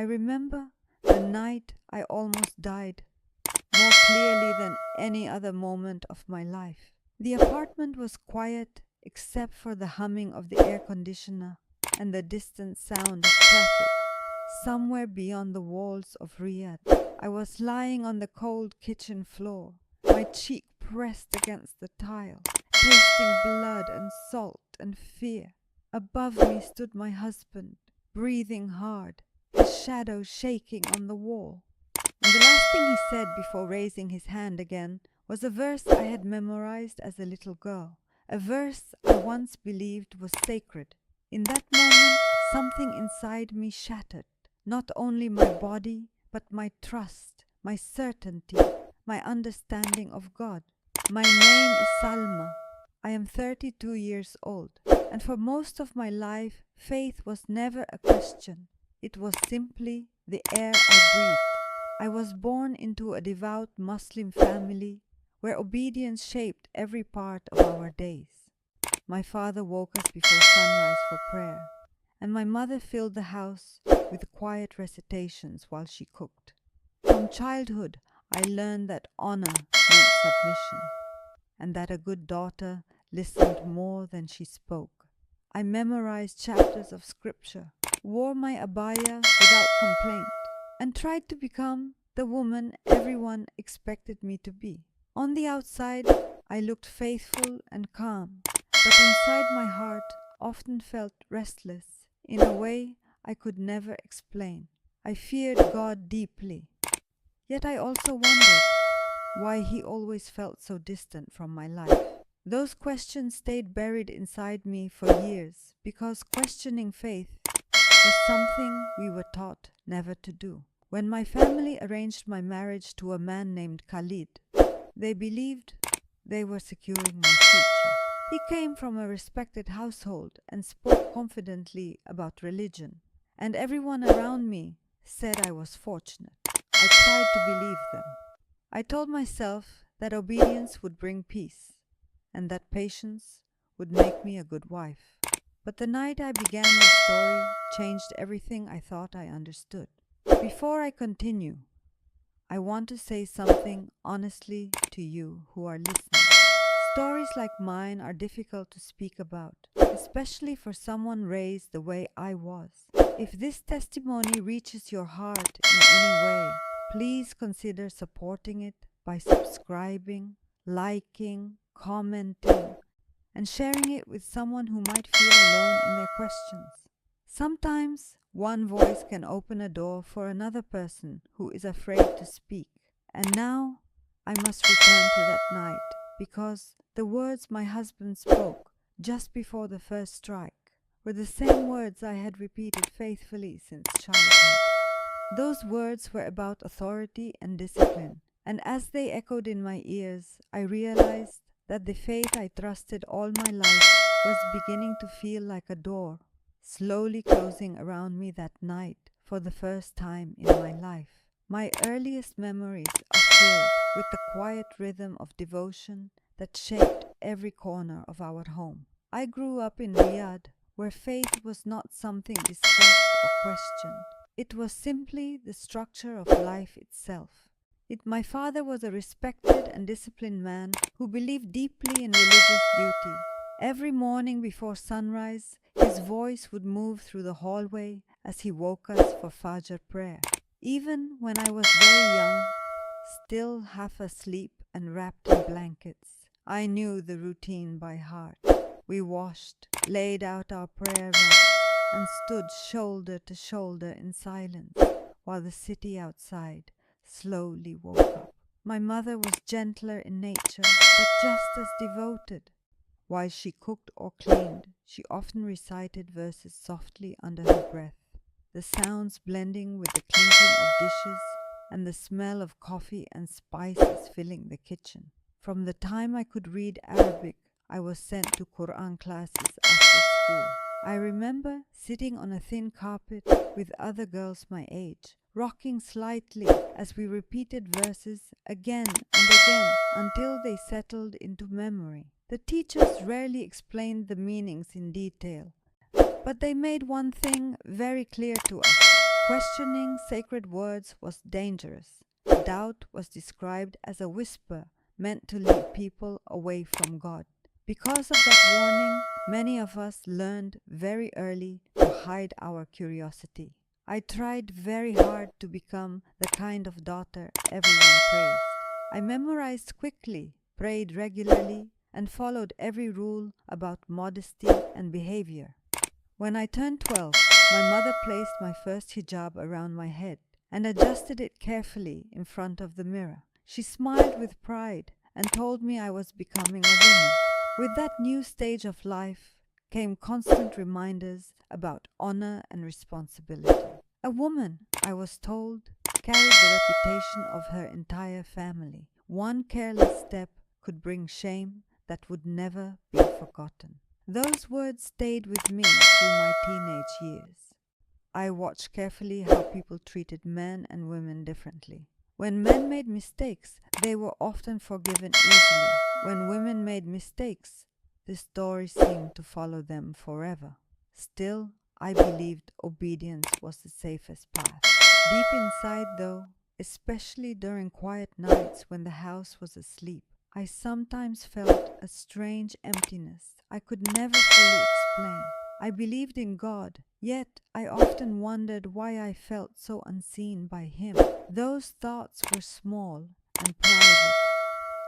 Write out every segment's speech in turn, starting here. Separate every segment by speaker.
Speaker 1: I remember the night I almost died, more clearly than any other moment of my life. The apartment was quiet except for the humming of the air conditioner and the distant sound of traffic. Somewhere beyond the walls of Riyadh, I was lying on the cold kitchen floor, my cheek pressed against the tile, tasting blood and salt and fear. Above me stood my husband, breathing hard, his shadow shaking on the wall. And the last thing he said before raising his hand again was a verse I had memorized as a little girl, a verse I once believed was sacred. In that moment, something inside me shattered, not only my body, but my trust, my certainty, my understanding of God. My name is Salma. I am 32 years old, and for most of my life, faith was never a question. It was simply the air I breathed. I was born into a devout Muslim family where obedience shaped every part of our days. My father woke us before sunrise for prayer, and my mother filled the house with quiet recitations while she cooked. From childhood, I learned that honor meant submission, and that a good daughter listened more than she spoke. I memorized chapters of scripture, wore my abaya without complaint, and tried to become the woman everyone expected me to be. On the outside, I looked faithful and calm, but inside my heart often felt restless in a way I could never explain. I feared God deeply, yet I also wondered why He always felt so distant from my life. Those questions stayed buried inside me for years because questioning faith was something we were taught never to do. When my family arranged my marriage to a man named Khalid, they believed they were securing my future. He came from a respected household and spoke confidently about religion, and everyone around me said I was fortunate. I tried to believe them. I told myself that obedience would bring peace, and that patience would make me a good wife. But the night I began this story changed everything I thought I understood. Before I continue, I want to say something honestly to you who are listening. Stories like mine are difficult to speak about, especially for someone raised the way I was. If this testimony reaches your heart in any way, please consider supporting it by subscribing, liking, commenting, and sharing it with someone who might feel alone in their questions. Sometimes one voice can open a door for another person who is afraid to speak. And now I must return to that night, because the words my husband spoke just before the first strike were the same words I had repeated faithfully since childhood. Those words were about authority and discipline, and as they echoed in my ears, I realized that the faith I trusted all my life was beginning to feel like a door, slowly closing around me that night for the first time in my life. My earliest memories are filled with the quiet rhythm of devotion that shaped every corner of our home. I grew up in Riyadh, where faith was not something discussed or questioned. It was simply the structure of life itself. My father was a respected and disciplined man who believed deeply in religious duty. Every morning before sunrise, his voice would move through the hallway as he woke us for Fajr prayer. Even when I was very young, still half asleep and wrapped in blankets, I knew the routine by heart. We washed, laid out our prayer rugs, and stood shoulder to shoulder in silence while the city outside slowly woke up. My mother was gentler in nature, but just as devoted. While she cooked or cleaned, she often recited verses softly under her breath, the sounds blending with the clinking of dishes and the smell of coffee and spices filling the kitchen. From the time I could read Arabic, I was sent to Quran classes after school. I remember sitting on a thin carpet with other girls my age, rocking slightly as we repeated verses again and again until they settled into memory. The teachers rarely explained the meanings in detail, but they made one thing very clear to us. Questioning sacred words was dangerous. Doubt was described as a whisper meant to lead people away from God. Because of that warning, many of us learned very early to hide our curiosity. I tried very hard to become the kind of daughter everyone praised. I memorized quickly, prayed regularly, and followed every rule about modesty and behavior. When I turned 12, my mother placed my first hijab around my head and adjusted it carefully in front of the mirror. She smiled with pride and told me I was becoming a woman. With that new stage of life came constant reminders about honor and responsibility. A woman, I was told, carried the reputation of her entire family. One careless step could bring shame that would never be forgotten. Those words stayed with me through my teenage years. I watched carefully how people treated men and women differently. When men made mistakes, they were often forgiven easily. When women made mistakes, the story seemed to follow them forever. Still, I believed obedience was the safest path. Deep inside, though, especially during quiet nights when the house was asleep, I sometimes felt a strange emptiness I could never fully explain. I believed in God, yet I often wondered why I felt so unseen by Him. Those thoughts were small and private,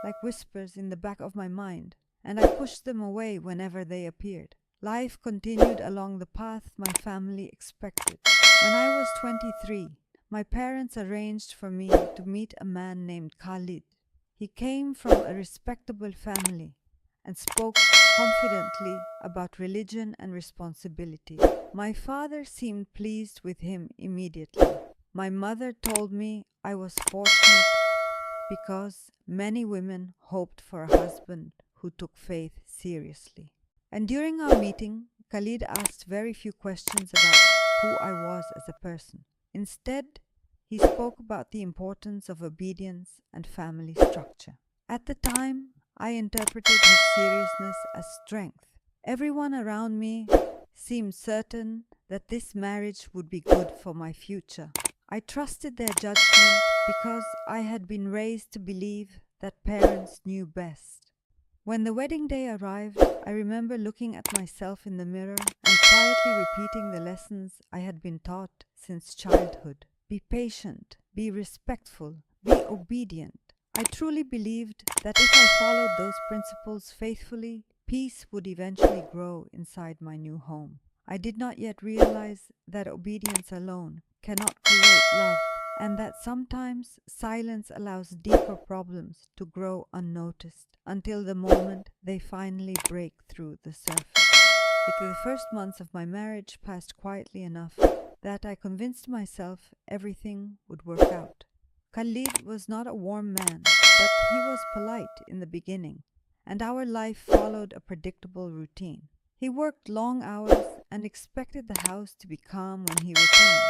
Speaker 1: like whispers in the back of my mind, and I pushed them away whenever they appeared. Life continued along the path my family expected. When I was 23, my parents arranged for me to meet a man named Khalid. He came from a respectable family and spoke confidently about religion and responsibility. My father seemed pleased with him immediately. My mother told me I was fortunate because many women hoped for a husband who took faith seriously. And during our meeting, Khalid asked very few questions about who I was as a person. Instead, he spoke about the importance of obedience and family structure. At the time, I interpreted his seriousness as strength. Everyone around me seemed certain that this marriage would be good for my future. I trusted their judgment because I had been raised to believe that parents knew best. When the wedding day arrived, I remember looking at myself in the mirror and quietly repeating the lessons I had been taught since childhood. Be patient, be respectful, be obedient. I truly believed that if I followed those principles faithfully, peace would eventually grow inside my new home. I did not yet realize that obedience alone cannot create love, and that sometimes silence allows deeper problems to grow unnoticed until the moment they finally break through the surface. The first months of my marriage passed quietly enough that I convinced myself everything would work out. Khalid was not a warm man, but he was polite in the beginning, and our life followed a predictable routine. He worked long hours and expected the house to be calm when he returned.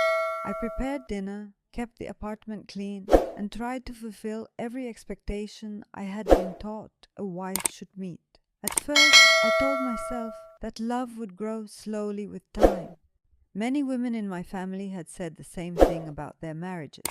Speaker 1: I prepared dinner, kept the apartment clean, and tried to fulfill every expectation I had been taught a wife should meet. At first, I told myself that love would grow slowly with time. Many women in my family had said the same thing about their marriages.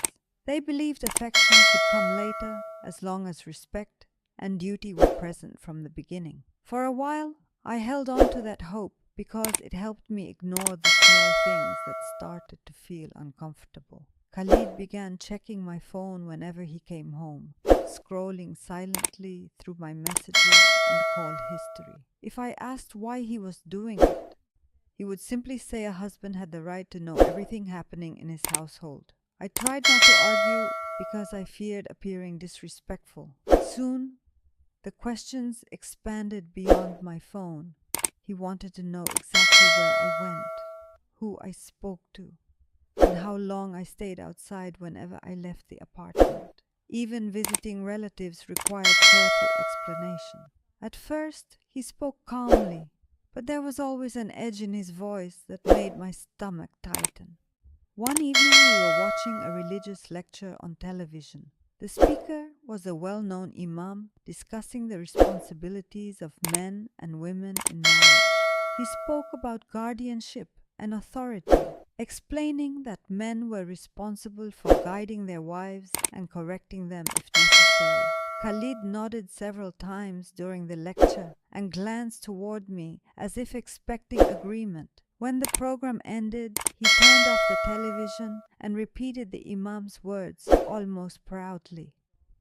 Speaker 1: They believed affection could come later as long as respect and duty were present from the beginning. For a while, I held on to that hope because it helped me ignore the small things that started to feel uncomfortable. Khalid began checking my phone whenever he came home, scrolling silently through my messages and call history. If I asked why he was doing it, he would simply say a husband had the right to know everything happening in his household. I tried not to argue because I feared appearing disrespectful. Soon, the questions expanded beyond my phone. He wanted to know exactly where I went, who I spoke to, and how long I stayed outside whenever I left the apartment. Even visiting relatives required careful explanation. At first, he spoke calmly, but there was always an edge in his voice that made my stomach tighten. One evening, we were watching a religious lecture on television. The speaker was a well-known imam discussing the responsibilities of men and women in marriage. He spoke about guardianship and authority, explaining that men were responsible for guiding their wives and correcting them if necessary. Khalid nodded several times during the lecture and glanced toward me as if expecting agreement. When the program ended, he turned off the television and repeated the Imam's words almost proudly.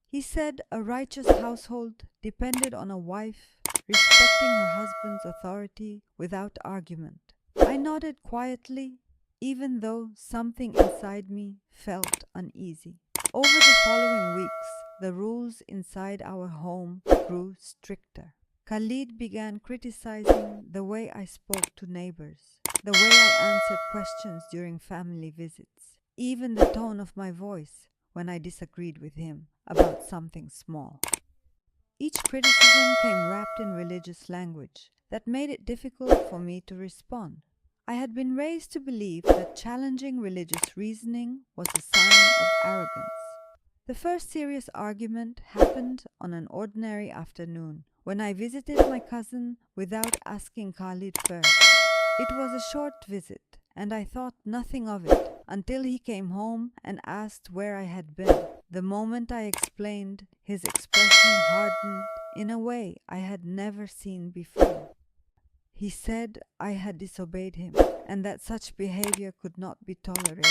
Speaker 1: He said a righteous household depended on a wife respecting her husband's authority without argument. I nodded quietly, even though something inside me felt uneasy. Over the following weeks, the rules inside our home grew stricter. Khalid began criticizing the way I spoke to neighbors, the way I answered questions during family visits, even the tone of my voice when I disagreed with him about something small. Each criticism came wrapped in religious language that made it difficult for me to respond. I had been raised to believe that challenging religious reasoning was a sign of arrogance. The first serious argument happened on an ordinary afternoon when I visited my cousin without asking Khalid first. It was a short visit, and I thought nothing of it until he came home and asked where I had been. The moment I explained, his expression hardened in a way I had never seen before. He said I had disobeyed him and that such behavior could not be tolerated.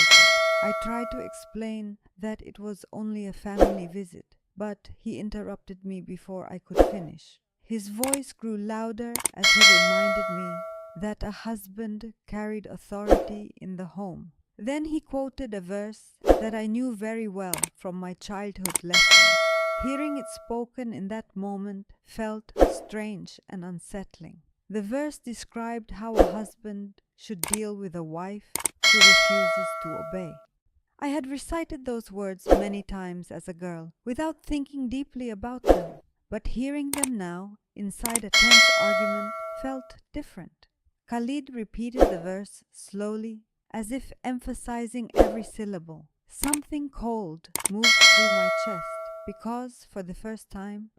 Speaker 1: I tried to explain that it was only a family visit, but he interrupted me before I could finish. His voice grew louder as he reminded me that a husband carried authority in the home. Then he quoted a verse that I knew very well from my childhood lessons. Hearing it spoken in that moment felt strange and unsettling. The verse described how a husband should deal with a wife who refuses to obey. I had recited those words many times as a girl without thinking deeply about them, but hearing them now inside a tense argument felt different. Khalid repeated the verse slowly, as if emphasizing every syllable. Something cold moved through my chest because, for the first time,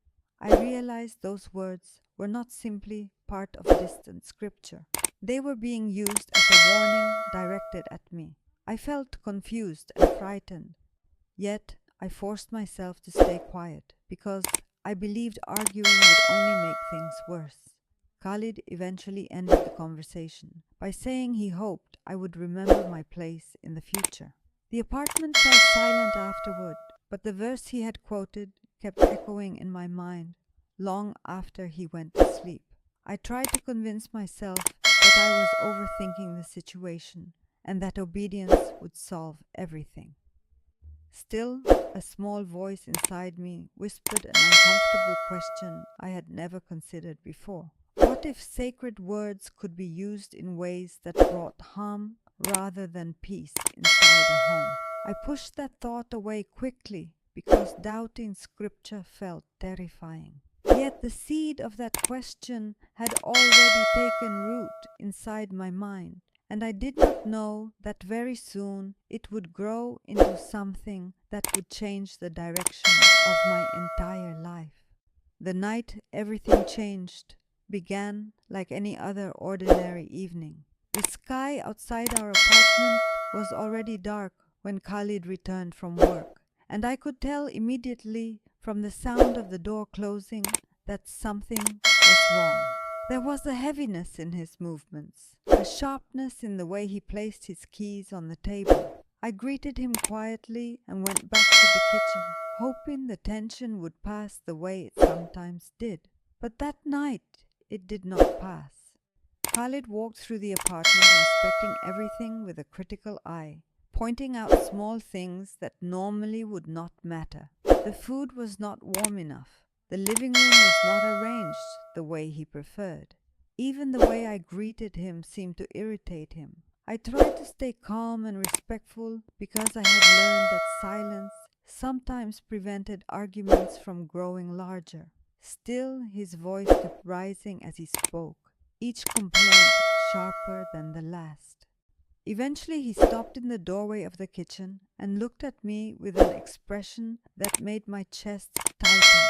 Speaker 1: I realized those words were not simply part of distant scripture. They were being used as a warning directed at me. I felt confused and frightened, yet I forced myself to stay quiet because I believed arguing would only make things worse. Khalid eventually ended the conversation by saying he hoped I would remember my place in the future. The apartment fell silent afterward, but the verse he had quoted kept echoing in my mind long after he went to sleep. I tried to convince myself that I was overthinking the situation and that obedience would solve everything. Still, a small voice inside me whispered an uncomfortable question I had never considered before. What if sacred words could be used in ways that brought harm rather than peace inside a home? I pushed that thought away quickly because doubting scripture felt terrifying. Yet the seed of that question had already taken root inside my mind, and I did not know that very soon it would grow into something that would change the direction of my entire life. The night everything changed began like any other ordinary evening. The sky outside our apartment was already dark when Khalid returned from work, and I could tell immediately from the sound of the door closing that something was wrong. There was a heaviness in his movements, a sharpness in the way he placed his keys on the table. I greeted him quietly and went back to the kitchen, hoping the tension would pass the way it sometimes did. But that night, it did not pass. Khalid walked through the apartment, inspecting everything with a critical eye, pointing out small things that normally would not matter. The food was not warm enough. The living room was not arranged the way he preferred. Even the way I greeted him seemed to irritate him. I tried to stay calm and respectful because I had learned that silence sometimes prevented arguments from growing larger. Still, his voice kept rising as he spoke, each complaint sharper than the last. Eventually, he stopped in the doorway of the kitchen and looked at me with an expression that made my chest tighten.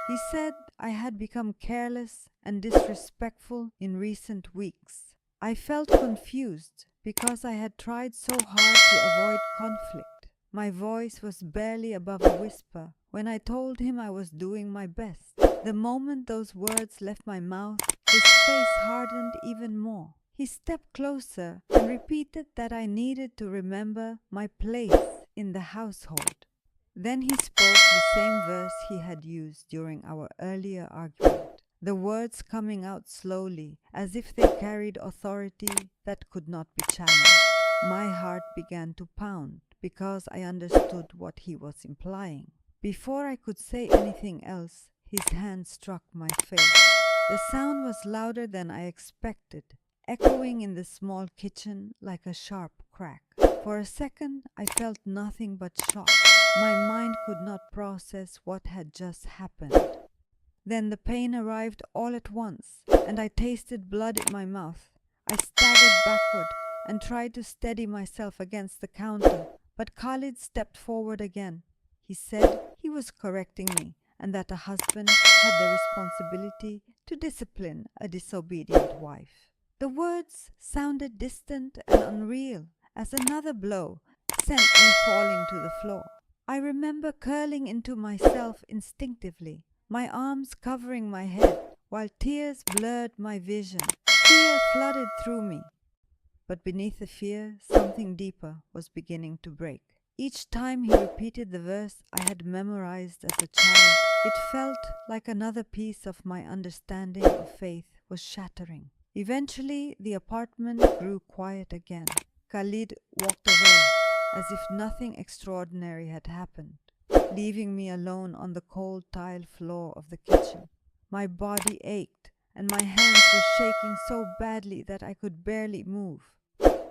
Speaker 1: He said I had become careless and disrespectful in recent weeks. I felt confused because I had tried so hard to avoid conflict. My voice was barely above a whisper when I told him I was doing my best. The moment those words left my mouth, his face hardened even more. He stepped closer and repeated that I needed to remember my place in the household. Then he spoke the same verse he had used during our earlier argument, the words coming out slowly as if they carried authority that could not be challenged. My heart began to pound because I understood what he was implying. Before I could say anything else, his hand struck my face. The sound was louder than I expected, echoing in the small kitchen like a sharp crack. For a second, I felt nothing but shock. My mind could not process what had just happened. Then the pain arrived all at once, and I tasted blood in my mouth. I staggered backward and tried to steady myself against the counter, but Khalid stepped forward again. He said he was correcting me and that a husband had the responsibility to discipline a disobedient wife. The words sounded distant and unreal as another blow sent me falling to the floor. I remember curling into myself instinctively, my arms covering my head while tears blurred my vision. Fear flooded through me. But beneath the fear, something deeper was beginning to break. Each time he repeated the verse I had memorized as a child, it felt like another piece of my understanding of faith was shattering. Eventually, the apartment grew quiet again. Khalid walked away as if nothing extraordinary had happened, leaving me alone on the cold tile floor of the kitchen. My body ached, and my hands were shaking so badly that I could barely move.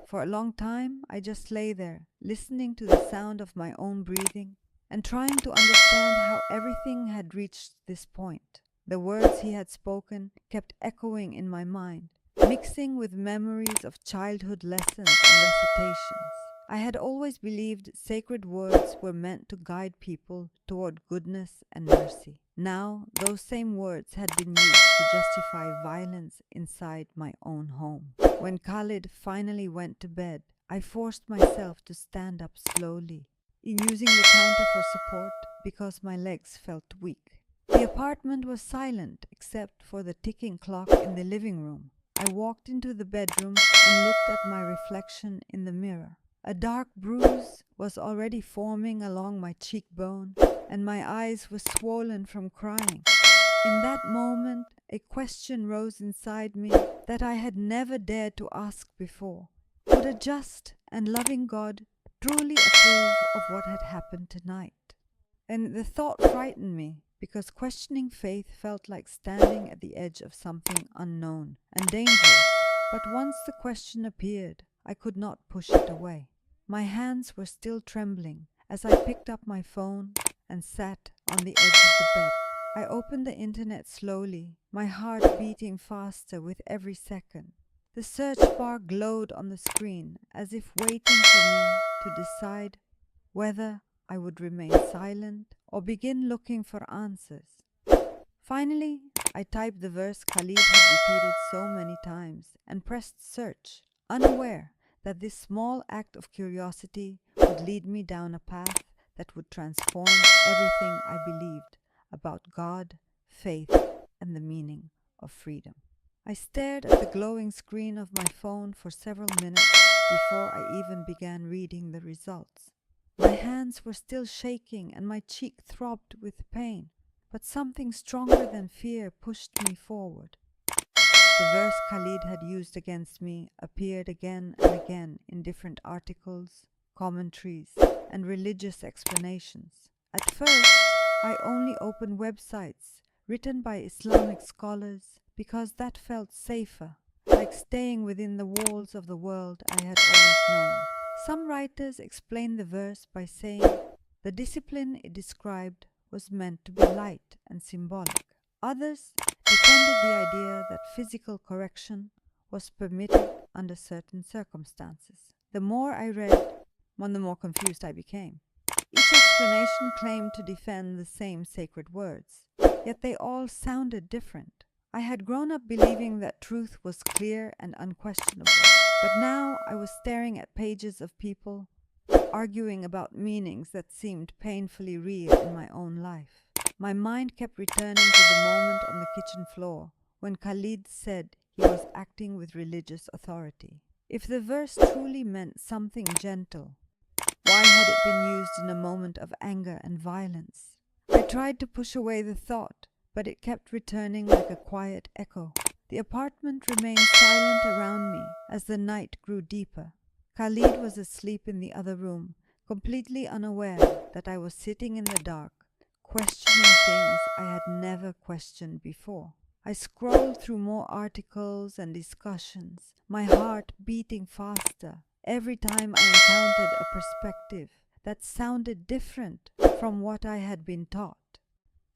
Speaker 1: For a long time, I just lay there, listening to the sound of my own breathing and trying to understand how everything had reached this point. The words he had spoken kept echoing in my mind, mixing with memories of childhood lessons and recitations. I had always believed sacred words were meant to guide people toward goodness and mercy. Now, those same words had been used to justify violence inside my own home. When Khalid finally went to bed, I forced myself to stand up slowly, using the counter for support because my legs felt weak. The apartment was silent except for the ticking clock in the living room. I walked into the bedroom and looked at my reflection in the mirror. A dark bruise was already forming along my cheekbone, and my eyes were swollen from crying. In that moment, a question rose inside me that I had never dared to ask before. Would a just and loving God truly approve of what had happened tonight? And the thought frightened me, because questioning faith felt like standing at the edge of something unknown and dangerous. But once the question appeared, I could not push it away. My hands were still trembling as I picked up my phone and sat on the edge of the bed. I opened the internet slowly, my heart beating faster with every second. The search bar glowed on the screen as if waiting for me to decide whether I would remain silent or begin looking for answers. Finally, I typed the verse Khalid had repeated so many times and pressed search, unaware that this small act of curiosity would lead me down a path that would transform everything I believed about God, faith, and the meaning of freedom. I stared at the glowing screen of my phone for several minutes before I even began reading the results. My hands were still shaking and my cheek throbbed with pain, but something stronger than fear pushed me forward. The verse Khalid had used against me appeared again and again in different articles, commentaries, and religious explanations. At first, I only opened websites written by Islamic scholars because that felt safer, like staying within the walls of the world I had always known. Some writers explained the verse by saying the discipline it described was meant to be light and symbolic. Others defended the idea that physical correction was permitted under certain circumstances. The more I read, the more confused I became. Each explanation claimed to defend the same sacred words, yet they all sounded different. I had grown up believing that truth was clear and unquestionable, but now I was staring at pages of people arguing about meanings that seemed painfully real in my own life. My mind kept returning to the moment on the kitchen floor when Khalid said he was acting with religious authority. If the verse truly meant something gentle, why had it been used in a moment of anger and violence? I tried to push away the thought, but it kept returning like a quiet echo. The apartment remained silent around me as the night grew deeper. Khalid was asleep in the other room, completely unaware that I was sitting in the dark, questioning things I had never questioned before. I scrolled through more articles and discussions, my heart beating faster every time I encountered a perspective that sounded different from what I had been taught.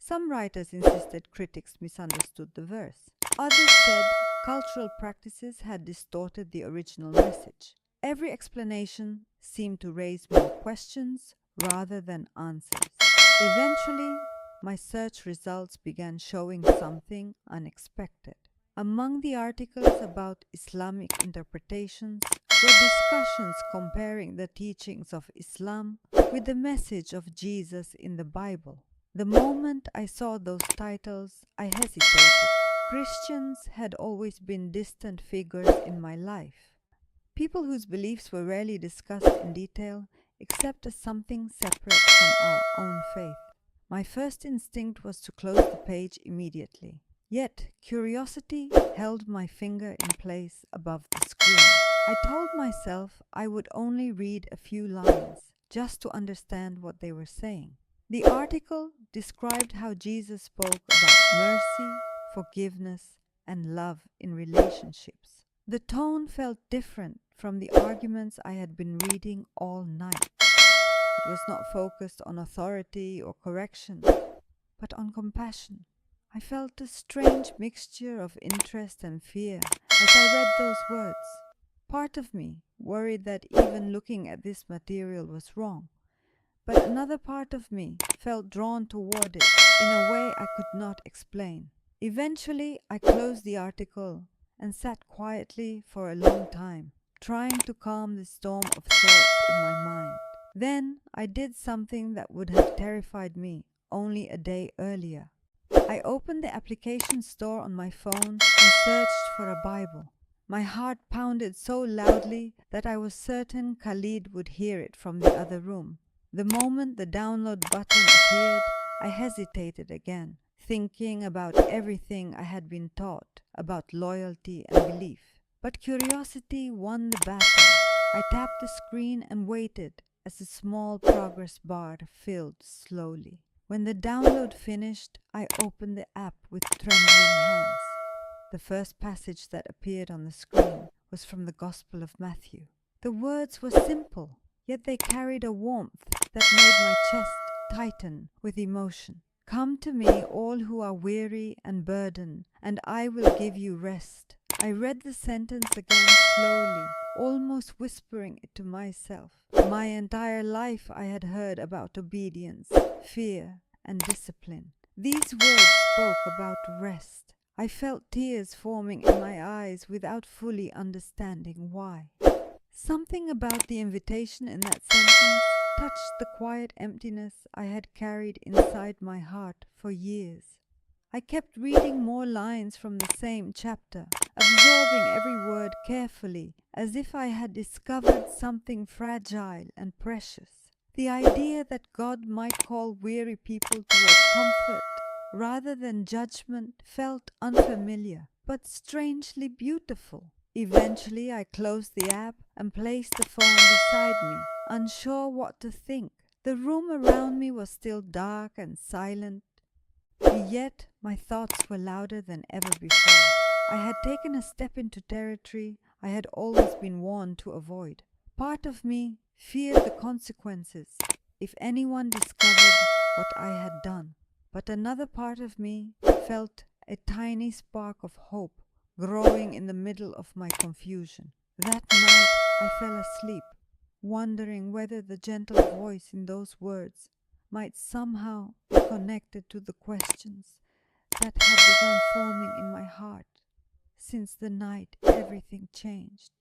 Speaker 1: Some writers insisted critics misunderstood the verse. Others said cultural practices had distorted the original message. Every explanation seemed to raise more questions rather than answers. Eventually, my search results began showing something unexpected. Among the articles about Islamic interpretations were discussions comparing the teachings of Islam with the message of Jesus in the Bible. The moment I saw those titles, I hesitated. Christians had always been distant figures in my life, people whose beliefs were rarely discussed in detail except as something separate from our own faith. My first instinct was to close the page immediately. Yet curiosity held my finger in place above the screen. I told myself I would only read a few lines just to understand what they were saying. The article described how Jesus spoke about mercy, forgiveness, and love in relationships. The tone felt different from the arguments I had been reading all night. It was not focused on authority or correction, but on compassion. I felt a strange mixture of interest and fear as I read those words. Part of me worried that even looking at this material was wrong, but another part of me felt drawn toward it in a way I could not explain. Eventually, I closed the article and sat quietly for a long time, trying to calm the storm of thoughts in my mind. Then I did something that would have terrified me only a day earlier. I opened the application store on my phone and searched for a Bible. My heart pounded so loudly that I was certain Khalid would hear it from the other room. The moment the download button appeared, I hesitated again, thinking about everything I had been taught about loyalty and belief. But curiosity won the battle. I tapped the screen and waited as the small progress bar filled slowly. When the download finished, I opened the app with trembling hands. The first passage that appeared on the screen was from the Gospel of Matthew. The words were simple, yet they carried a warmth that made my chest tighten with emotion. "Come to me, all who are weary and burdened, and I will give you rest." I read the sentence again slowly, almost whispering it to myself. My entire life I had heard about obedience, fear, and discipline. These words spoke about rest. I felt tears forming in my eyes without fully understanding why. Something about the invitation in that sentence touched the quiet emptiness I had carried inside my heart for years. I kept reading more lines from the same chapter, absorbing every word carefully, as if I had discovered something fragile and precious. The idea that God might call weary people toward comfort rather than judgment felt unfamiliar, but strangely beautiful. Eventually, I closed the app and placed the phone beside me, unsure what to think. The room around me was still dark and silent, yet my thoughts were louder than ever before. I had taken a step into territory I had always been warned to avoid. Part of me feared the consequences if anyone discovered what I had done, but another part of me felt a tiny spark of hope growing in the middle of my confusion. That night I fell asleep, wondering whether the gentle voice in those words might somehow be connected to the questions that had begun forming in my heart since the night everything changed.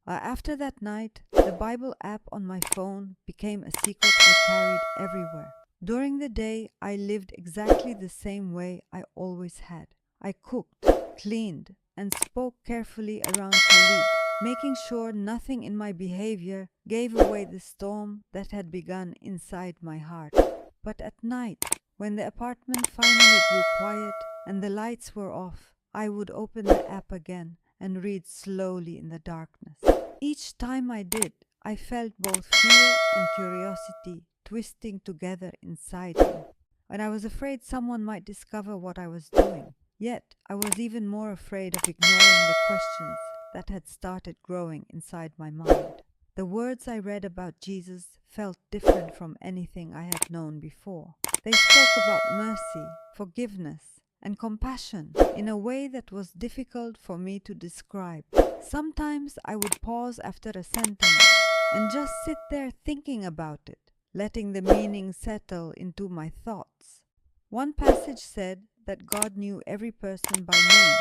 Speaker 1: After that night, the Bible app on my phone became a secret I carried everywhere. During the day, I lived exactly the same way I always had. I cooked, cleaned, and spoke carefully around Khalid, making sure nothing in my behavior gave away the storm that had begun inside my heart. But at night, when the apartment finally grew quiet and the lights were off, I would open the app again and read slowly in the darkness. Each time I did, I felt both fear and curiosity twisting together inside me, and I was afraid someone might discover what I was doing. Yet, I was even more afraid of ignoring the questions that had started growing inside my mind. The words I read about Jesus felt different from anything I had known before. They spoke about mercy, forgiveness, and compassion in a way that was difficult for me to describe. Sometimes I would pause after a sentence and just sit there thinking about it, letting the meaning settle into my thoughts. One passage said that God knew every person by name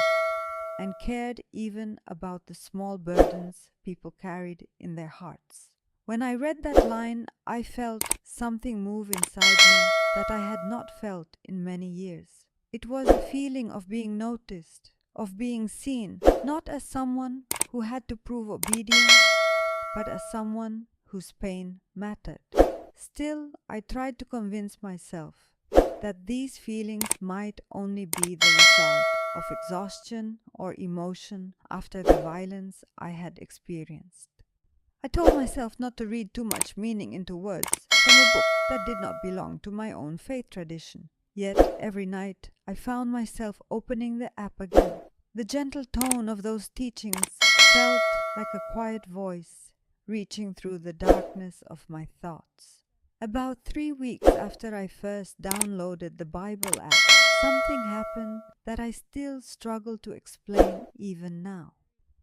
Speaker 1: and cared even about the small burdens people carried in their hearts. When I read that line, I felt something move inside me that I had not felt in many years. It was a feeling of being noticed, of being seen, not as someone who had to prove obedience, but as someone whose pain mattered. Still, I tried to convince myself that these feelings might only be the result of exhaustion or emotion after the violence I had experienced. I told myself not to read too much meaning into words from a book that did not belong to my own faith tradition. Yet every night I found myself opening the app again. The gentle tone of those teachings felt like a quiet voice reaching through the darkness of my thoughts. About 3 weeks after I first downloaded the Bible app, something happened that I still struggle to explain even now.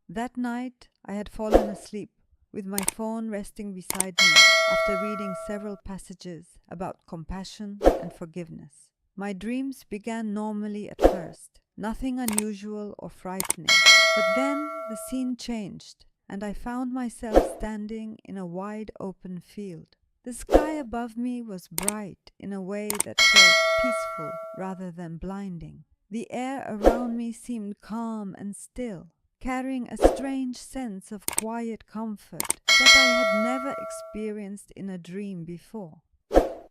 Speaker 1: That night I had fallen asleep with my phone resting beside me after reading several passages about compassion and forgiveness. My dreams began normally at first, nothing unusual or frightening. But then the scene changed, and I found myself standing in a wide open field. The sky above me was bright in a way that felt peaceful rather than blinding. The air around me seemed calm and still, carrying a strange sense of quiet comfort that I had never experienced in a dream before.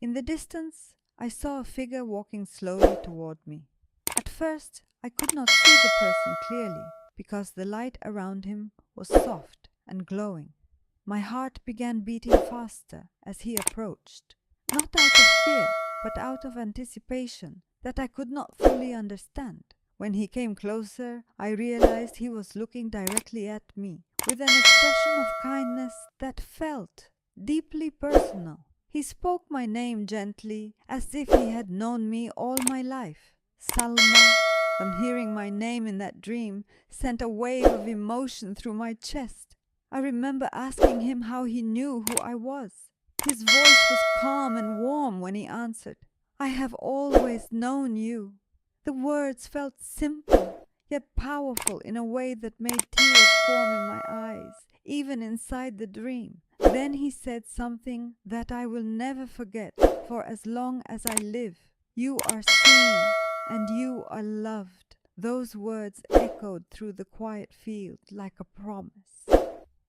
Speaker 1: In the distance, I saw a figure walking slowly toward me. At first, I could not see the person clearly because the light around him was soft and glowing. My heart began beating faster as he approached, not out of fear, but out of anticipation that I could not fully understand. When he came closer, I realized he was looking directly at me with an expression of kindness that felt deeply personal. He spoke my name gently, as if he had known me all my life. Salma, from hearing my name in that dream, sent a wave of emotion through my chest. I remember asking him how he knew who I was. His voice was calm and warm when he answered, "I have always known you." The words felt simple, yet powerful in a way that made tears form in my eyes, even inside the dream. Then he said something that I will never forget for as long as I live. "You are seen and you are loved." Those words echoed through the quiet field like a promise.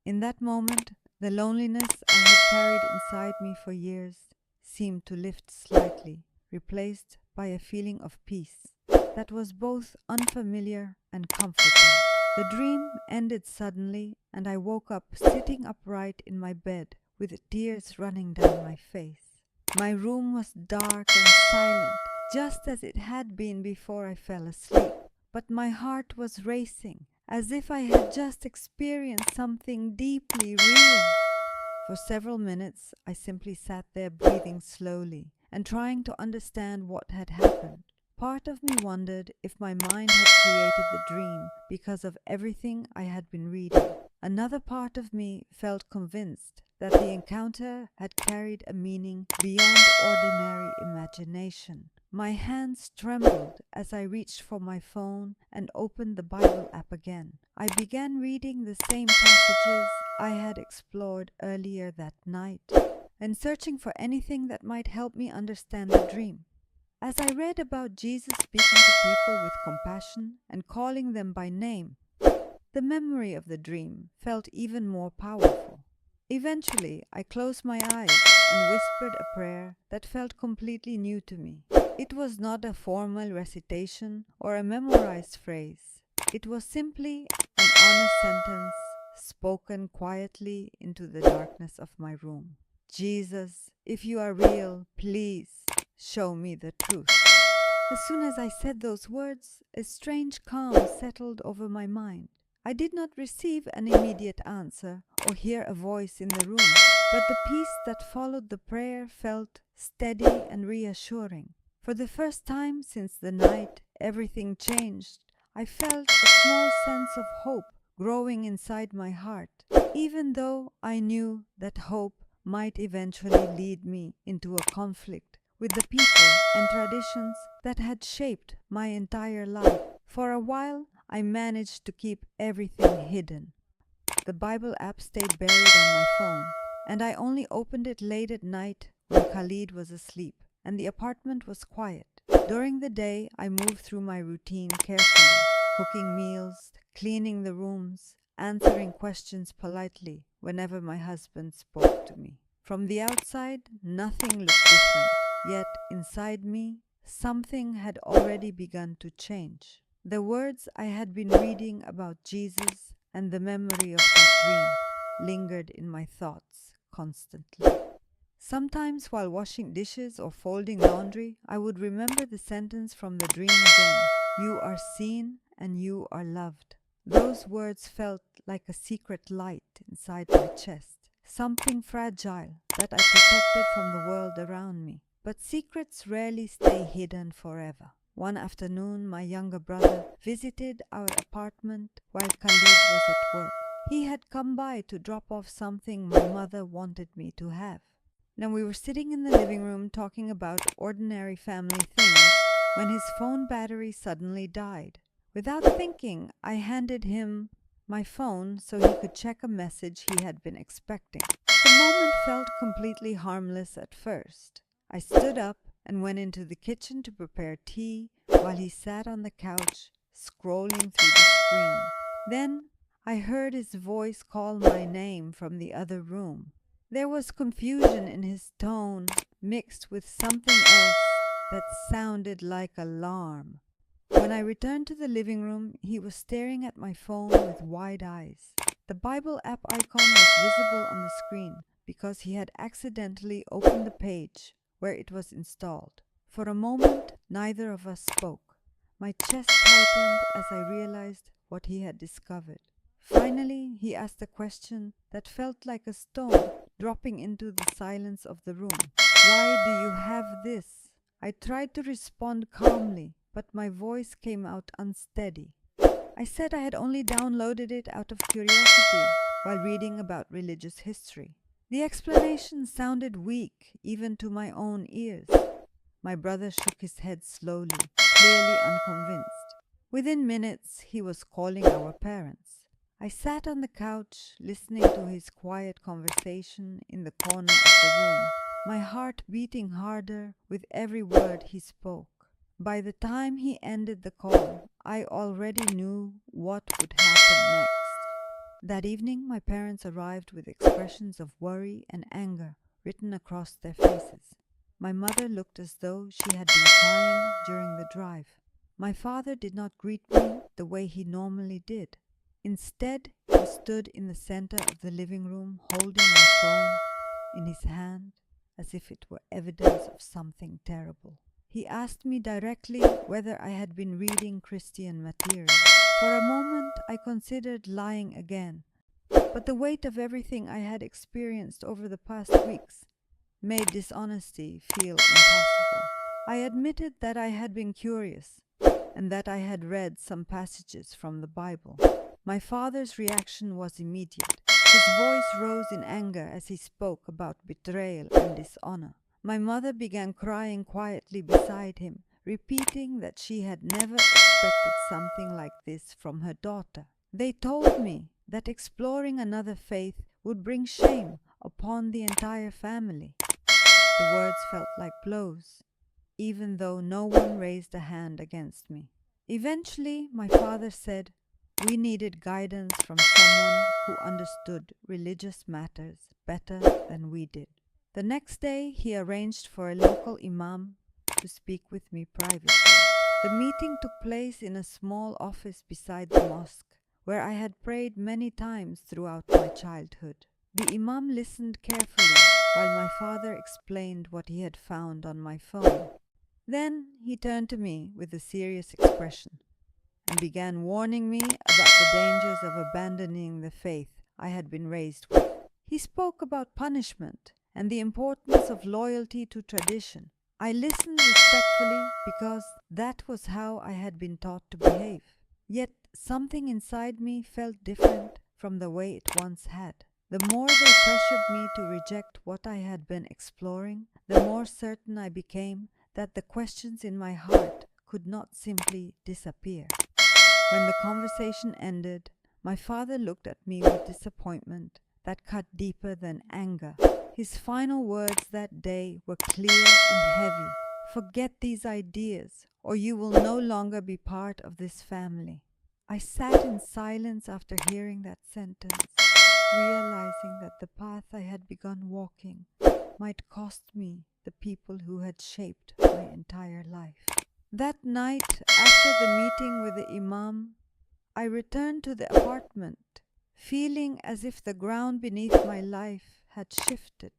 Speaker 1: In that moment, the loneliness I had carried inside me for years seemed to lift slightly, replaced by a feeling of peace that was both unfamiliar and comforting. The dream ended suddenly, and I woke up sitting upright in my bed with tears running down my face. My room was dark and silent, just as it had been before I fell asleep, but my heart was racing, as if I had just experienced something deeply real. For several minutes, I simply sat there breathing slowly and trying to understand what had happened. Part of me wondered if my mind had created the dream because of everything I had been reading. Another part of me felt convinced that the encounter had carried a meaning beyond ordinary imagination. My hands trembled as I reached for my phone and opened the Bible app again. I began reading the same passages I had explored earlier that night and searching for anything that might help me understand the dream. As I read about Jesus speaking to people with compassion and calling them by name, the memory of the dream felt even more powerful. Eventually, I closed my eyes and whispered a prayer that felt completely new to me. It was not a formal recitation or a memorized phrase. It was simply an honest sentence spoken quietly into the darkness of my room. Jesus, if you are real, please show me the truth. As soon as I said those words, a strange calm settled over my mind. I did not receive an immediate answer or hear a voice in the room, but the peace that followed the prayer felt steady and reassuring. For the first time since the night everything changed, I felt a small sense of hope growing inside my heart, even though I knew that hope might eventually lead me into a conflict with the people and traditions that had shaped my entire life. For a while, I managed to keep everything hidden. The Bible app stayed buried on my phone, and I only opened it late at night when Khalid was asleep and the apartment was quiet. During the day, I moved through my routine carefully, cooking meals, cleaning the rooms, answering questions politely whenever my husband spoke to me. From the outside, nothing looked different, yet inside me, something had already begun to change. The words I had been reading about Jesus and the memory of that dream lingered in my thoughts constantly. Sometimes while washing dishes or folding laundry, I would remember the sentence from the dream again. You are seen and you are loved. Those words felt like a secret light inside my chest, something fragile that I protected from the world around me. But secrets rarely stay hidden forever. One afternoon, my younger brother visited our apartment while Khalid was at work. He had come by to drop off something my mother wanted me to have. Now we were sitting in the living room talking about ordinary family things when his phone battery suddenly died. Without thinking, I handed him my phone so he could check a message he had been expecting. The moment felt completely harmless at first. I stood up and went into the kitchen to prepare tea while he sat on the couch scrolling through the screen. Then I heard his voice call my name from the other room. There was confusion in his tone mixed with something else that sounded like alarm. When I returned to the living room, he was staring at my phone with wide eyes. The Bible app icon was visible on the screen because he had accidentally opened the page where it was installed. For a moment, neither of us spoke. My chest tightened as I realized what he had discovered. Finally, he asked a question that felt like a stone dropping into the silence of the room. Why do you have this? I tried to respond calmly, but my voice came out unsteady. I said I had only downloaded it out of curiosity while reading about religious history. The explanation sounded weak even to my own ears. My brother shook his head slowly, clearly unconvinced. Within minutes, he was calling our parents. I sat on the couch, listening to his quiet conversation in the corner of the room, my heart beating harder with every word he spoke. By the time he ended the call, I already knew what would happen next. That evening, my parents arrived with expressions of worry and anger written across their faces. My mother looked as though she had been crying during the drive. My father did not greet me the way he normally did. Instead, he stood in the center of the living room holding my phone in his hand as if it were evidence of something terrible. He asked me directly whether I had been reading Christian material. For a moment, I considered lying again, but the weight of everything I had experienced over the past weeks made dishonesty feel impossible. I admitted that I had been curious and that I had read some passages from the Bible. My father's reaction was immediate. His voice rose in anger as he spoke about betrayal and dishonor. My mother began crying quietly beside him, repeating that she had never expected something like this from her daughter. They told me that exploring another faith would bring shame upon the entire family. The words felt like blows, even though no one raised a hand against me. Eventually, my father said we needed guidance from someone who understood religious matters better than we did. The next day, he arranged for a local imam to speak with me privately. The meeting took place in a small office beside the mosque, where I had prayed many times throughout my childhood. The imam listened carefully while my father explained what he had found on my phone. Then he turned to me with a serious expression and began warning me about the dangers of abandoning the faith I had been raised with. He spoke about punishment and the importance of loyalty to tradition. I listened respectfully because that was how I had been taught to behave. Yet something inside me felt different from the way it once had. The more they pressured me to reject what I had been exploring, the more certain I became that the questions in my heart could not simply disappear. When the conversation ended, my father looked at me with disappointment that cut deeper than anger. His final words that day were clear and heavy. Forget these ideas, or you will no longer be part of this family. I sat in silence after hearing that sentence, realizing that the path I had begun walking might cost me the people who had shaped my entire life. That night, after the meeting with the imam, I returned to the apartment, feeling as if the ground beneath my life had shifted.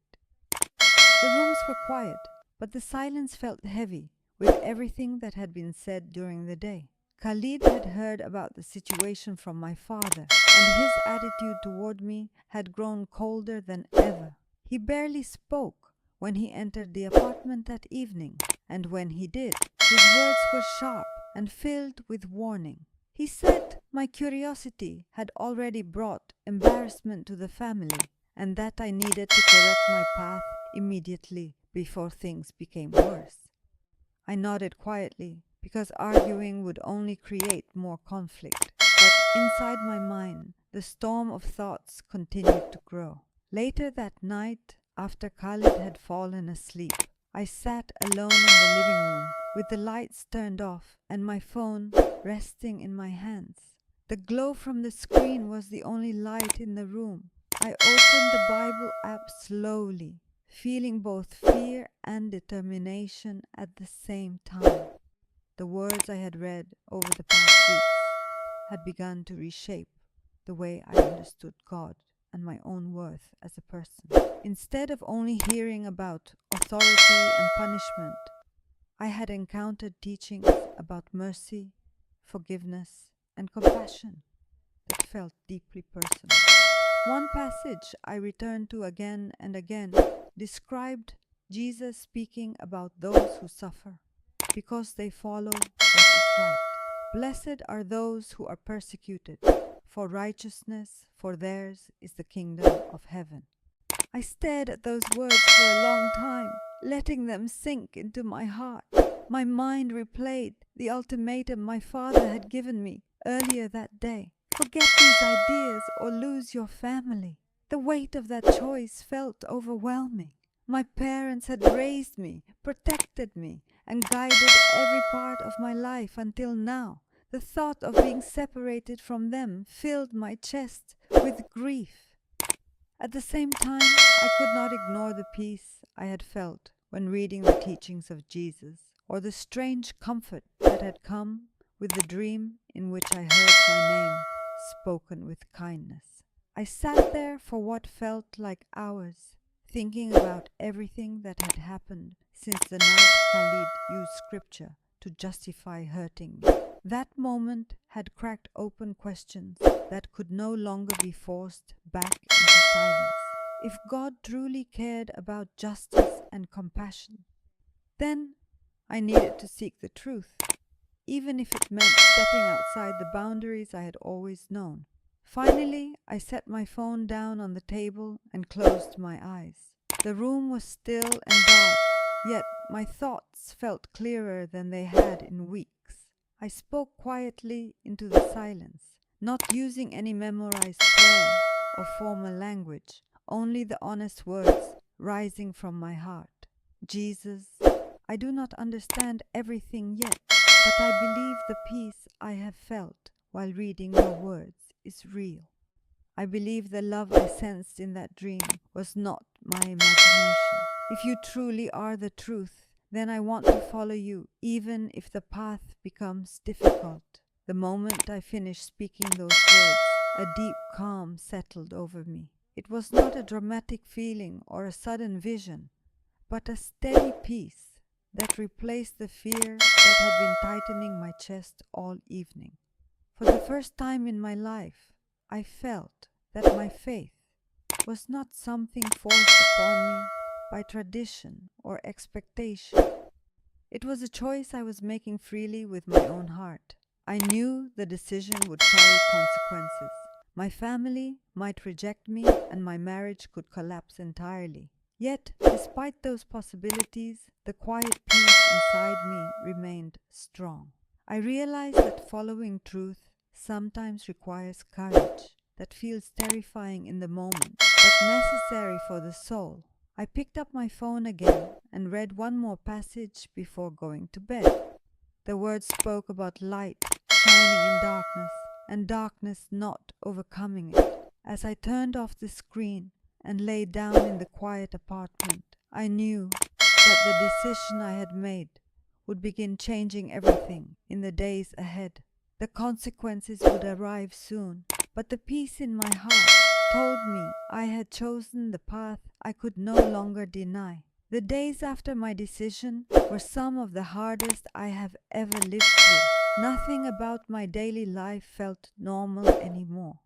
Speaker 1: The rooms were quiet, but the silence felt heavy with everything that had been said during the day. Khalid had heard about the situation from my father, and his attitude toward me had grown colder than ever. He barely spoke when he entered the apartment that evening, and when he did, his words were sharp and filled with warning. He said my curiosity had already brought embarrassment to the family, and that I needed to correct my path immediately before things became worse. I nodded quietly, because arguing would only create more conflict. But inside my mind, the storm of thoughts continued to grow. Later that night, after Khalid had fallen asleep, I sat alone in the living room with the lights turned off and my phone resting in my hands. The glow from the screen was the only light in the room. I opened the Bible app slowly, feeling both fear and determination at the same time. The words I had read over the past weeks had begun to reshape the way I understood God and my own worth as a person. Instead of only hearing about authority and punishment, I had encountered teachings about mercy, forgiveness, and compassion that felt deeply personal. One passage I returned to again and again described Jesus speaking about those who suffer because they follow what is right. Blessed are those who are persecuted for righteousness, for theirs is the kingdom of heaven. I stared at those words for a long time, letting them sink into my heart. My mind replayed the ultimatum my father had given me earlier that day. Forget these ideas or lose your family. The weight of that choice felt overwhelming. My parents had raised me, protected me, and guided every part of my life until now. The thought of being separated from them filled my chest with grief. At the same time, I could not ignore the peace I had felt when reading the teachings of Jesus, or the strange comfort that had come with the dream in which I heard my name spoken with kindness. I sat there for what felt like hours, thinking about everything that had happened since the night Khalid used scripture to justify hurting me. That moment had cracked open questions that could no longer be forced back into silence. If God truly cared about justice and compassion, then I needed to seek the truth, even if it meant stepping outside the boundaries I had always known. Finally, I set my phone down on the table and closed my eyes. The room was still and dark, yet my thoughts felt clearer than they had in weeks. I spoke quietly into the silence, not using any memorized prayer or formal language, only the honest words rising from my heart. Jesus, I do not understand everything yet, but I believe the peace I have felt while reading your words is real. I believe the love I sensed in that dream was not my imagination. If you truly are the truth, then I want to follow you, even if the path becomes difficult. The moment I finished speaking those words, a deep calm settled over me. It was not a dramatic feeling or a sudden vision, but a steady peace that replaced the fear that had been tightening my chest all evening. For the first time in my life, I felt that my faith was not something forced upon me by tradition or expectation. It was a choice I was making freely with my own heart. I knew the decision would carry consequences. My family might reject me and my marriage could collapse entirely. Yet, despite those possibilities, the quiet peace inside me remained strong. I realized that following truth sometimes requires courage that feels terrifying in the moment, but necessary for the soul. I picked up my phone again and read one more passage before going to bed. The words spoke about light shining in darkness and darkness not overcoming it. As I turned off the screen and lay down in the quiet apartment, I knew that the decision I had made would begin changing everything in the days ahead. The consequences would arrive soon, but the peace in my heart told me I had chosen the path I could no longer deny. The days after my decision were some of the hardest I have ever lived through. Nothing about my daily life felt normal anymore.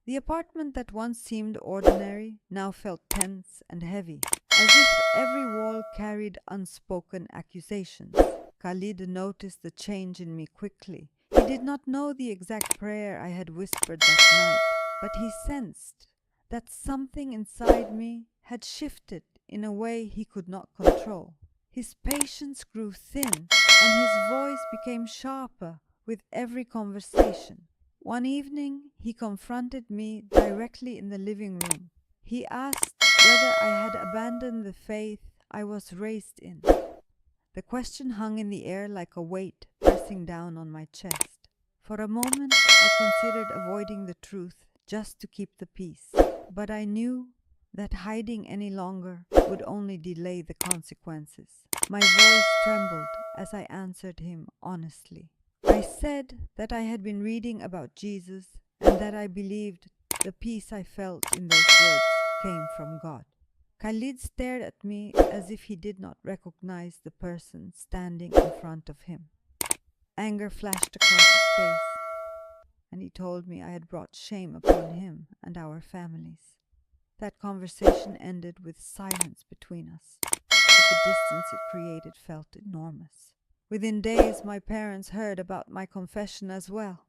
Speaker 1: The apartment that once seemed ordinary now felt tense and heavy, as if every wall carried unspoken accusations. Khalid noticed the change in me quickly. He did not know the exact prayer I had whispered that night, but he sensed that something inside me had shifted in a way he could not control. His patience grew thin, and his voice became sharper with every conversation. One evening, he confronted me directly in the living room. He asked whether I had abandoned the faith I was raised in. The question hung in the air like a weight pressing down on my chest. For a moment, I considered avoiding the truth just to keep the peace. But I knew that hiding any longer would only delay the consequences. My voice trembled as I answered him honestly. I said that I had been reading about Jesus and that I believed the peace I felt in those words came from God. Khalid stared at me as if he did not recognize the person standing in front of him. Anger flashed across his face, and he told me I had brought shame upon him and our families. That conversation ended with silence between us, but the distance it created felt enormous. Within days, my parents heard about my confession as well.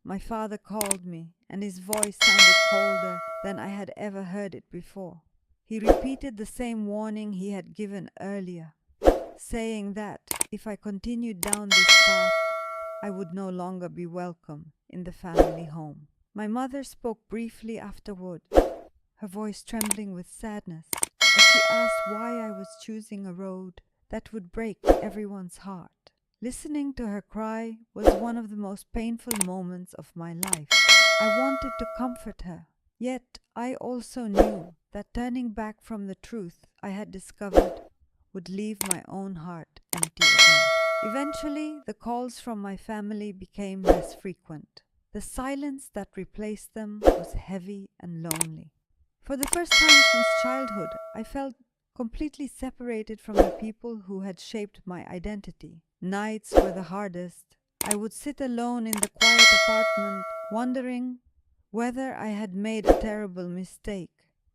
Speaker 1: My father called me, and his voice sounded colder than I had ever heard it before. He repeated the same warning he had given earlier, saying that if I continued down this path, I would no longer be welcome in the family home. My mother spoke briefly afterward, her voice trembling with sadness, as she asked why I was choosing a road that would break everyone's heart. Listening to her cry was one of the most painful moments of my life. I wanted to comfort her, yet I also knew that turning back from the truth I had discovered would leave my own heart empty again. Eventually, the calls from my family became less frequent. The silence that replaced them was heavy and lonely. For the first time since childhood, I felt completely separated from the people who had shaped my identity. Nights were the hardest. I would sit alone in the quiet apartment, wondering whether I had made a terrible mistake.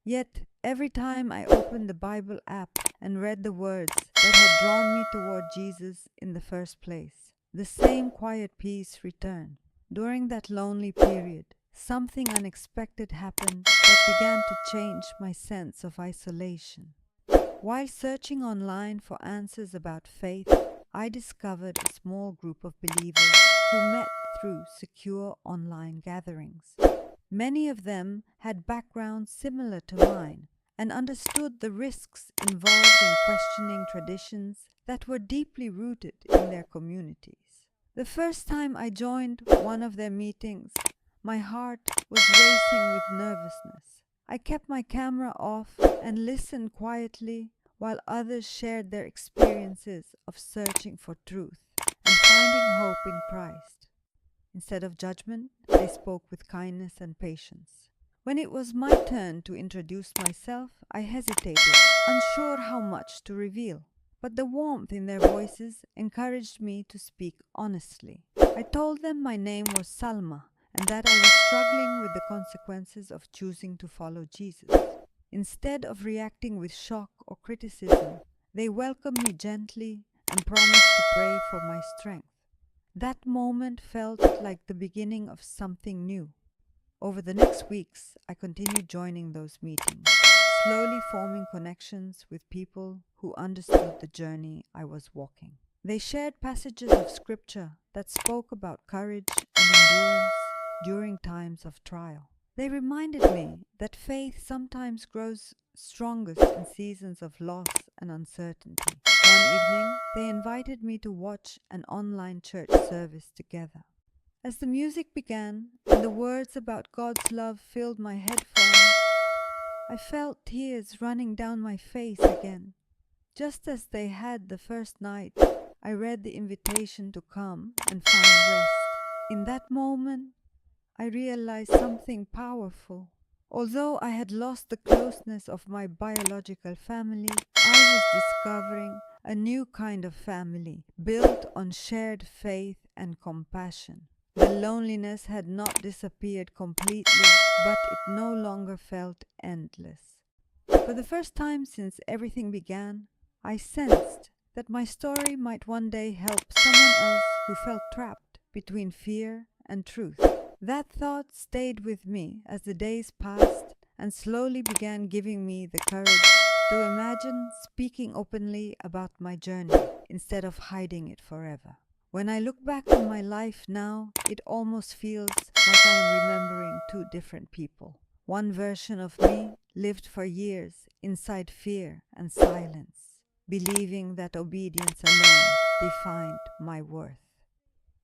Speaker 1: Yet, every time I opened the Bible app and read the words that had drawn me toward Jesus in the first place, the same quiet peace returned. During that lonely period, something unexpected happened that began to change my sense of isolation. While searching online for answers about faith, I discovered a small group of believers who met through secure online gatherings. Many of them had backgrounds similar to mine and understood the risks involved in questioning traditions that were deeply rooted in their communities. The first time I joined one of their meetings, my heart was racing with nervousness. I kept my camera off and listened quietly while others shared their experiences of searching for truth and finding hope in Christ. Instead of judgment, I spoke with kindness and patience. When it was my turn to introduce myself, I hesitated, unsure how much to reveal. But the warmth in their voices encouraged me to speak honestly. I told them my name was Salma and that I was struggling with the consequences of choosing to follow Jesus. Instead of reacting with shock or criticism, they welcomed me gently and promised to pray for my strength. That moment felt like the beginning of something new. Over the next weeks, I continued joining those meetings, slowly forming connections with people who understood the journey I was walking. They shared passages of scripture that spoke about courage and endurance during times of trial. They reminded me that faith sometimes grows strongest in seasons of loss and uncertainty. One evening, they invited me to watch an online church service together. As the music began and the words about God's love filled my headphones, I felt tears running down my face again. Just as they had the first night, I read the invitation to come and find rest. In that moment, I realized something powerful. Although I had lost the closeness of my biological family, I was discovering a new kind of family built on shared faith and compassion. The loneliness had not disappeared completely, but it no longer felt endless. For the first time since everything began, I sensed that my story might one day help someone else who felt trapped between fear and truth. That thought stayed with me as the days passed and slowly began giving me the courage to imagine speaking openly about my journey instead of hiding it forever. When I look back on my life now, it almost feels like I am remembering two different people. One version of me lived for years inside fear and silence, believing that obedience alone defined my worth.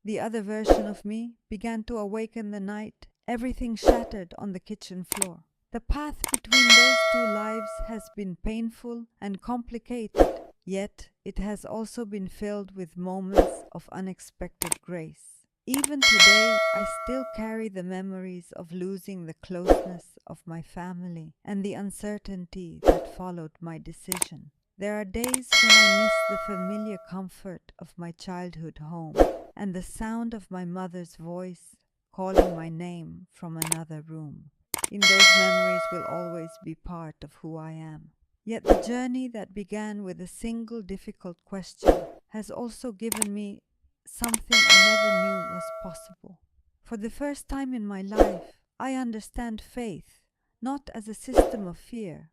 Speaker 1: The other version of me began to awaken the night everything shattered on the kitchen floor. The path between those two lives has been painful and complicated, yet it has also been filled with moments of unexpected grace. Even today, I still carry the memories of losing the closeness of my family and the uncertainty that followed my decision. There are days when I miss the familiar comfort of my childhood home and the sound of my mother's voice calling my name from another room. In those memories will always be part of who I am. Yet the journey that began with a single difficult question has also given me something I never knew was possible. For the first time in my life, I understand faith not as a system of fear,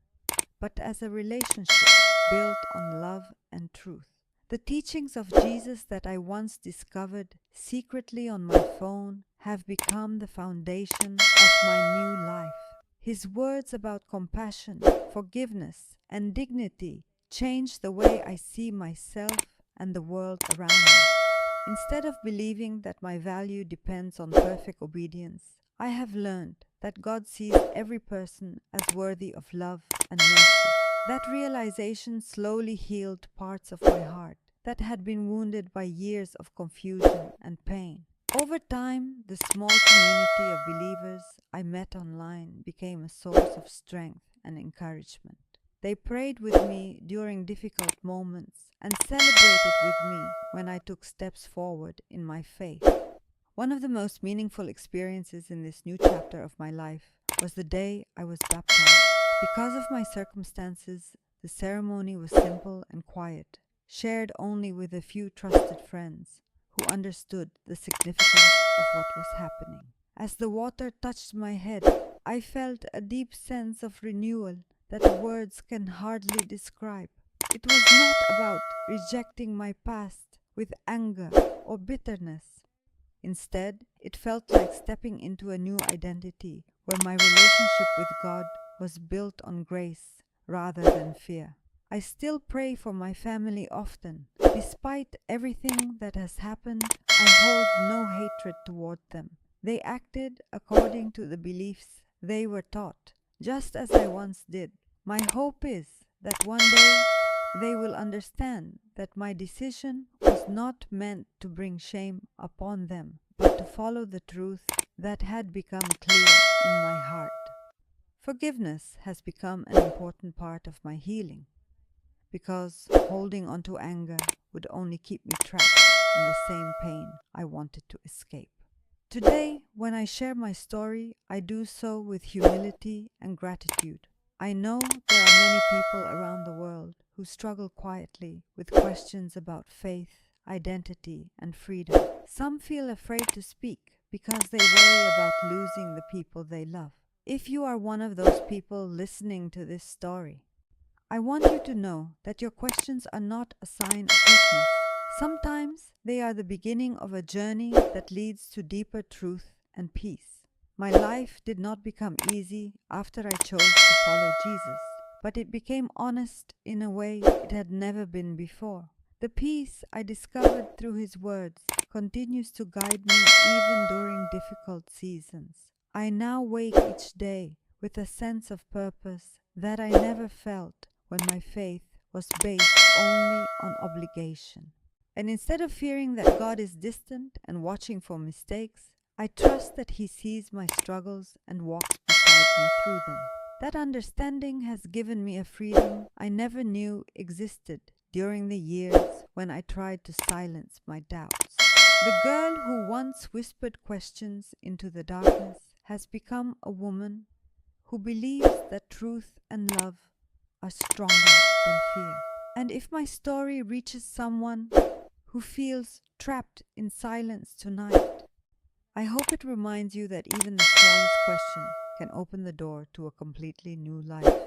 Speaker 1: but as a relationship built on love and truth. The teachings of Jesus that I once discovered secretly on my phone have become the foundation of my new life. His words about compassion, forgiveness, and dignity change the way I see myself and the world around me. Instead of believing that my value depends on perfect obedience, I have learned that God sees every person as worthy of love and mercy. That realization slowly healed parts of my heart that had been wounded by years of confusion and pain. Over time, the small community of believers I met online became a source of strength and encouragement. They prayed with me during difficult moments and celebrated with me when I took steps forward in my faith. One of the most meaningful experiences in this new chapter of my life was the day I was baptized. Because of my circumstances, the ceremony was simple and quiet, shared only with a few trusted friends who understood the significance of what was happening. As the water touched my head, I felt a deep sense of renewal that words can hardly describe. It was not about rejecting my past with anger or bitterness. Instead, it felt like stepping into a new identity where my relationship with God was built on grace rather than fear. I still pray for my family often. Despite everything that has happened, I hold no hatred toward them. They acted according to the beliefs they were taught, just as I once did. My hope is that one day they will understand that my decision was not meant to bring shame upon them, but to follow the truth that had become clear in my heart. Forgiveness has become an important part of my healing, because holding on to anger would only keep me trapped in the same pain I wanted to escape. Today, when I share my story, I do so with humility and gratitude. I know there are many people around the world who struggle quietly with questions about faith, identity, and freedom. Some feel afraid to speak because they worry about losing the people they love. If you are one of those people listening to this story, I want you to know that your questions are not a sign of weakness. Sometimes they are the beginning of a journey that leads to deeper truth and peace. My life did not become easy after I chose to follow Jesus, but it became honest in a way it had never been before. The peace I discovered through His words continues to guide me even during difficult seasons. I now wake each day with a sense of purpose that I never felt when my faith was based only on obligation. And instead of fearing that God is distant and watching for mistakes, I trust that He sees my struggles and walks beside me through them. That understanding has given me a freedom I never knew existed during the years when I tried to silence my doubts. The girl who once whispered questions into the darkness has become a woman who believes that truth and love are stronger than fear. And if my story reaches someone who feels trapped in silence tonight, I hope it reminds you that even the smallest question can open the door to a completely new life.